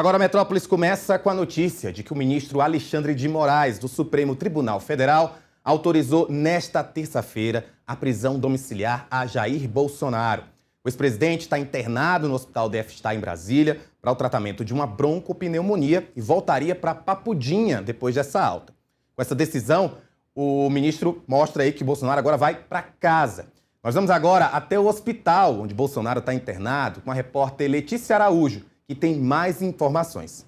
Agora a Metrópolis começa com a notícia de que o ministro Alexandre de Moraes, do Supremo Tribunal Federal, autorizou nesta terça-feira a prisão domiciliar a Jair Bolsonaro. O ex-presidente está internado no Hospital DF em Brasília para o tratamento de uma broncopneumonia e voltaria para Papudinha depois dessa alta. Com essa decisão, o ministro mostra aí que Bolsonaro agora vai para casa. Nós vamos agora até o hospital onde Bolsonaro está internado com a repórter Letícia Araújo, que tem mais informações.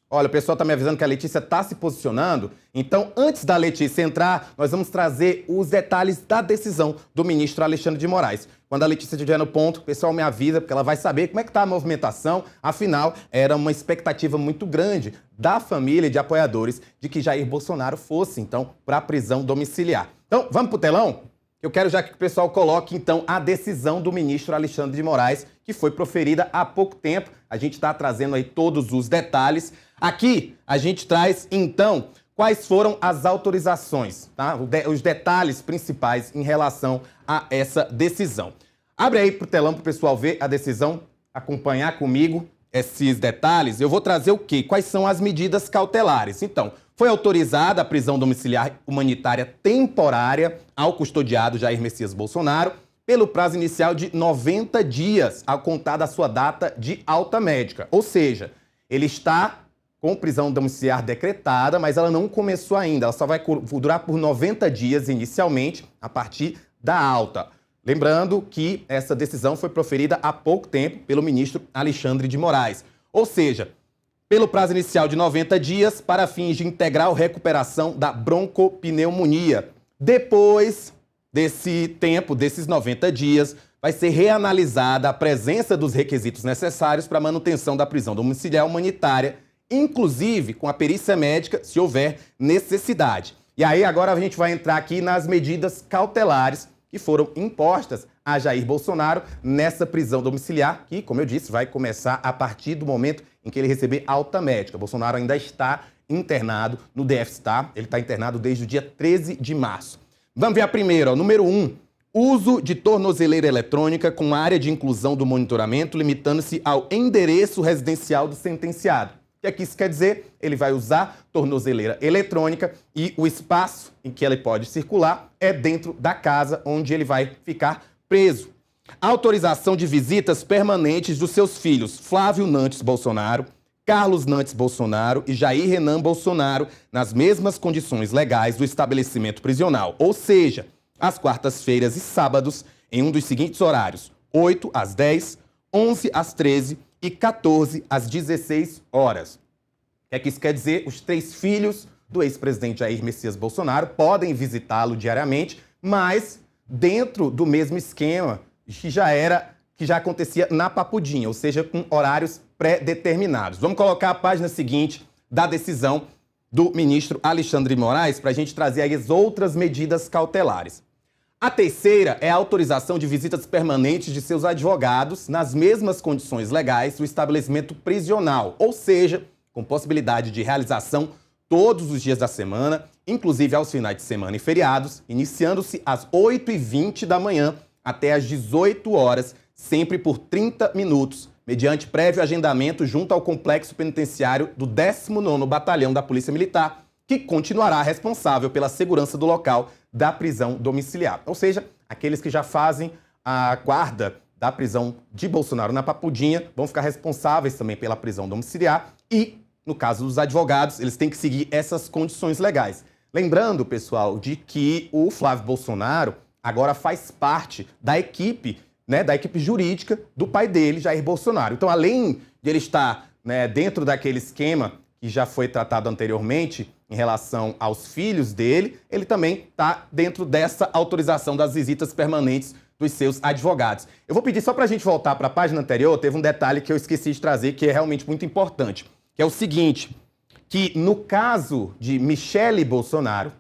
Olha, o pessoal está me avisando que a Letícia está se posicionando. Então, antes da Letícia entrar, nós vamos trazer os detalhes da decisão do ministro Alexandre de Moraes. Quando a Letícia estiver no ponto, o pessoal me avisa, porque ela vai saber como é que está a movimentação. Afinal, era uma expectativa muito grande da família e de apoiadores de que Jair Bolsonaro fosse, então, para a prisão domiciliar. Então, vamos para o telão? Eu quero já que o pessoal coloque, então, a decisão do ministro Alexandre de Moraes, que foi proferida há pouco tempo. A gente está trazendo aí todos os detalhes. Aqui, a gente traz, então, quais foram as autorizações, tá? Os detalhes principais em relação a essa decisão. Abre aí para o telão para o pessoal ver a decisão, acompanhar comigo esses detalhes. Eu vou trazer o quê? Quais são as medidas cautelares? Então, foi autorizada a prisão domiciliar humanitária temporária ao custodiado Jair Messias Bolsonaro pelo prazo inicial de 90 dias, ao contar da sua data de alta médica. Ou seja, ele está com prisão domiciliar decretada, mas ela não começou ainda. Ela só vai durar por 90 dias inicialmente, a partir da alta. Lembrando que essa decisão foi proferida há pouco tempo pelo ministro Alexandre de Moraes. Ou seja, pelo prazo inicial de 90 dias para fins de integral recuperação da broncopneumonia. Depois desse tempo, desses 90 dias, vai ser reanalisada a presença dos requisitos necessários para a manutenção da prisão domiciliar humanitária, inclusive com a perícia médica, se houver necessidade. E aí agora a gente vai entrar aqui nas medidas cautelares que foram impostas a Jair Bolsonaro nessa prisão domiciliar, que, como eu disse, vai começar a partir do momento em que ele receber alta médica. Bolsonaro ainda está internado no DF, ele está internado desde o dia 13 de março. Vamos ver a primeira, número 1. Uso de tornozeleira eletrônica com área de inclusão do monitoramento, limitando-se ao endereço residencial do sentenciado. O que é que isso quer dizer? Ele vai usar tornozeleira eletrônica e o espaço em que ele pode circular é dentro da casa onde ele vai ficar preso. Autorização de visitas permanentes dos seus filhos Flávio Nantes Bolsonaro, Carlos Nantes Bolsonaro e Jair Renan Bolsonaro nas mesmas condições legais do estabelecimento prisional, ou seja, às quartas-feiras e sábados em um dos seguintes horários: 8 às 10, 11 às 13 e 14 às 16 horas. O que é que isso quer dizer? Os 3 filhos do ex-presidente Jair Messias Bolsonaro podem visitá-lo diariamente, mas dentro do mesmo esquema que já acontecia na Papudinha, ou seja, com horários pré-determinados. Vamos colocar a página seguinte da decisão do ministro Alexandre de Moraes para a gente trazer aí as outras medidas cautelares. A terceira é a autorização de visitas permanentes de seus advogados nas mesmas condições legais do estabelecimento prisional, ou seja, com possibilidade de realização todos os dias da semana, inclusive aos finais de semana e feriados, iniciando-se às 8h20 da manhã até às 18 horas, sempre por 30 minutos, mediante prévio agendamento junto ao complexo penitenciário do 19º Batalhão da Polícia Militar, que continuará responsável pela segurança do local da prisão domiciliar. Ou seja, aqueles que já fazem a guarda da prisão de Bolsonaro na Papudinha vão ficar responsáveis também pela prisão domiciliar e, no caso dos advogados, eles têm que seguir essas condições legais. Lembrando, pessoal, de que o Flávio Bolsonaro agora faz parte da equipe, da equipe jurídica do pai dele, Jair Bolsonaro. Então, além de ele estar dentro daquele esquema que já foi tratado anteriormente em relação aos filhos dele, ele também está dentro dessa autorização das visitas permanentes dos seus advogados. Eu vou pedir só para a gente voltar para a página anterior, teve um detalhe que eu esqueci de trazer que é realmente muito importante, que é o seguinte, que no caso de Michele Bolsonaro,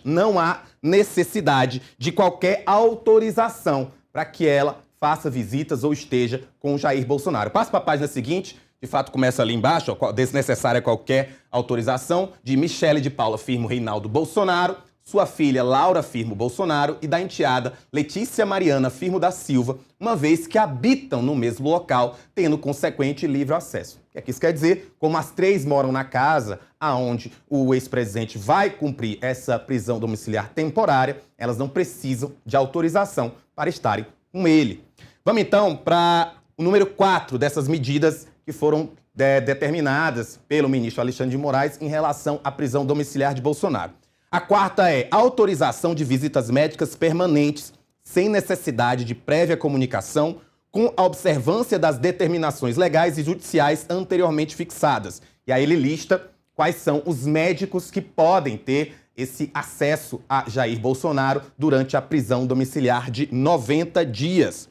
não há necessidade de qualquer autorização para que ela faça visitas ou esteja com o Jair Bolsonaro. Passa para a página seguinte. De fato, começa ali embaixo, desnecessária qualquer autorização de Michele de Paula Firmo Reinaldo Bolsonaro, sua filha Laura Firmo Bolsonaro e da enteada Letícia Mariana Firmo da Silva, uma vez que habitam no mesmo local, tendo consequente livre acesso. O que isso quer dizer? Como as três moram na casa aonde o ex-presidente vai cumprir essa prisão domiciliar temporária, elas não precisam de autorização para estarem com ele. Vamos então para o número 4 dessas medidas que foram determinadas pelo ministro Alexandre de Moraes em relação à prisão domiciliar de Bolsonaro. A quarta é autorização de visitas médicas permanentes sem necessidade de prévia comunicação, com a observância das determinações legais e judiciais anteriormente fixadas. E aí ele lista quais são os médicos que podem ter esse acesso a Jair Bolsonaro durante a prisão domiciliar de 90 dias.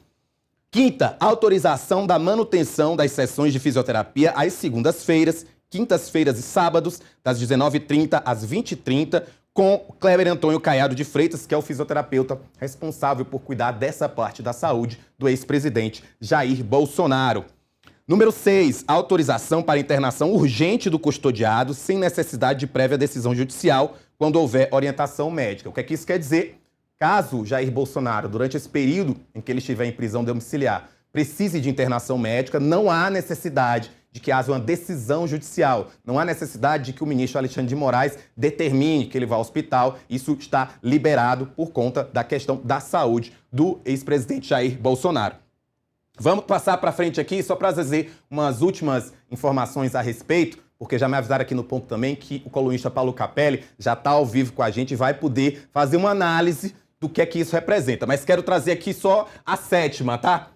Quinta, autorização da manutenção das sessões de fisioterapia às segundas-feiras, quintas-feiras e sábados, das 19h30 às 20h30, com Kleber Antônio Caiado de Freitas, que é o fisioterapeuta responsável por cuidar dessa parte da saúde do ex-presidente Jair Bolsonaro. Número 6, autorização para internação urgente do custodiado sem necessidade de prévia decisão judicial quando houver orientação médica. O que é que isso quer dizer? Caso Jair Bolsonaro, durante esse período em que ele estiver em prisão domiciliar, precise de internação médica, não há necessidade de que haja uma decisão judicial. Não há necessidade de que o ministro Alexandre de Moraes determine que ele vá ao hospital. Isso está liberado por conta da questão da saúde do ex-presidente Jair Bolsonaro. Vamos passar para frente aqui só para dizer umas últimas informações a respeito, porque já me avisaram aqui no ponto também que o colunista Paulo Capelli já está ao vivo com a gente e vai poder fazer uma análise do que é que isso representa. Mas quero trazer aqui só a sétima, tá?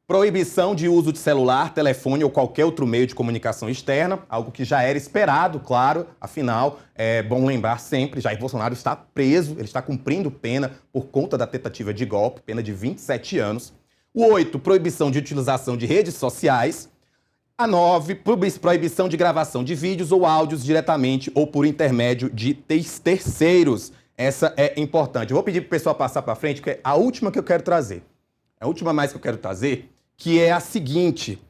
Proibição de uso de celular, telefone ou qualquer outro meio de comunicação externa, algo que já era esperado, claro, afinal, é bom lembrar sempre, Jair Bolsonaro está preso, ele está cumprindo pena por conta da tentativa de golpe, pena de 27 anos. O 8, proibição de utilização de redes sociais. A 9, proibição de gravação de vídeos ou áudios diretamente ou por intermédio de terceiros. Essa é importante. Eu vou pedir para o pessoal passar para frente, que é a última que eu quero trazer. A última mais que eu quero trazer, que é a seguinte: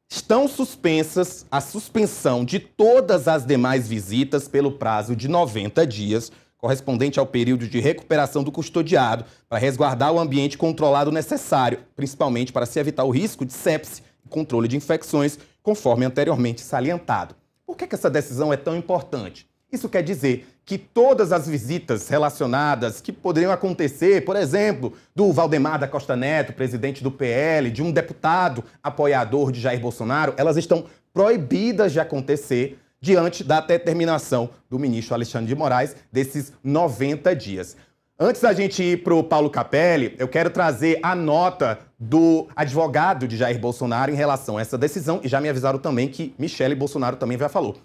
estão suspensas a suspensão de todas as demais visitas pelo prazo de 90 dias, correspondente ao período de recuperação do custodiado, para resguardar o ambiente controlado necessário, principalmente para se evitar o risco de sepse e controle de infecções, conforme anteriormente salientado. Por que essa decisão é tão importante? Isso quer dizer que todas as visitas relacionadas que poderiam acontecer, por exemplo, do Valdemar da Costa Neto, presidente do PL, de um deputado apoiador de Jair Bolsonaro, elas estão proibidas de acontecer diante da determinação do ministro Alexandre de Moraes desses 90 dias. Antes da gente ir para o Paulo Capelli, eu quero trazer a nota do advogado de Jair Bolsonaro em relação a essa decisão, e já me avisaram também que Michele Bolsonaro também já falou.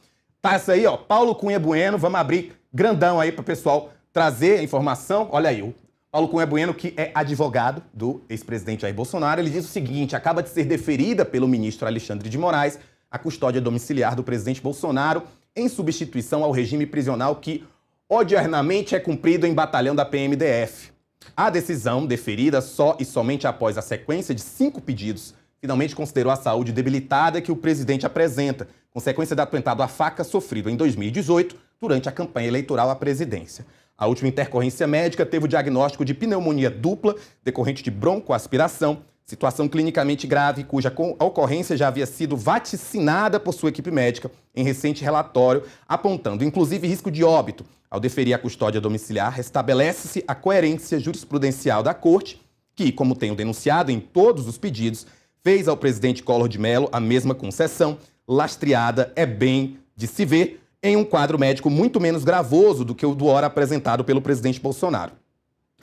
Tá essa aí, ó, Paulo Cunha Bueno, vamos abrir grandão aí para o pessoal trazer a informação. Olha aí, o Paulo Cunha Bueno, que é advogado do ex-presidente Jair Bolsonaro, ele diz o seguinte: acaba de ser deferida pelo ministro Alexandre de Moraes a custódia domiciliar do presidente Bolsonaro em substituição ao regime prisional que odiernamente é cumprido em batalhão da PMDF. A decisão, deferida só e somente após a sequência de 5 pedidos, finalmente considerou a saúde debilitada que o presidente apresenta, consequência do atentado à faca sofrido em 2018 durante a campanha eleitoral à presidência. A última intercorrência médica teve o diagnóstico de pneumonia dupla decorrente de broncoaspiração, situação clinicamente grave cuja ocorrência já havia sido vaticinada por sua equipe médica em recente relatório, apontando inclusive risco de óbito. Ao deferir a custódia domiciliar, restabelece-se a coerência jurisprudencial da Corte, que, como tenho denunciado em todos os pedidos, fez ao presidente Collor de Mello a mesma concessão, lastreada, é bem de se ver, em um quadro médico muito menos gravoso do que o do ora apresentado pelo presidente Bolsonaro.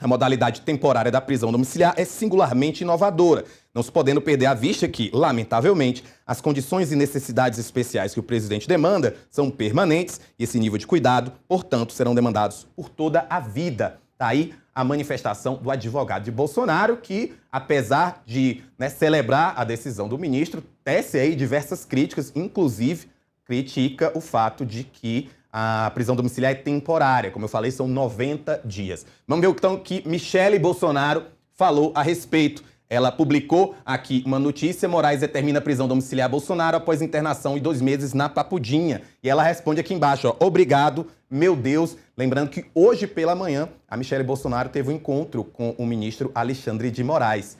A modalidade temporária da prisão domiciliar é singularmente inovadora, não se podendo perder à vista que, lamentavelmente, as condições e necessidades especiais que o presidente demanda são permanentes e esse nível de cuidado, portanto, serão demandados por toda a vida. Tá aí a manifestação do advogado de Bolsonaro, que, apesar de celebrar a decisão do ministro, tece aí diversas críticas, inclusive critica o fato de que a prisão domiciliar é temporária. Como eu falei, são 90 dias. Vamos ver então o que Michele Bolsonaro falou a respeito. Ela publicou aqui uma notícia: Moraes determina a prisão domiciliar Bolsonaro após internação e 2 meses na Papudinha. E ela responde aqui embaixo, ó, obrigado, meu Deus. Lembrando que hoje pela manhã a Michelle Bolsonaro teve um encontro com o ministro Alexandre de Moraes.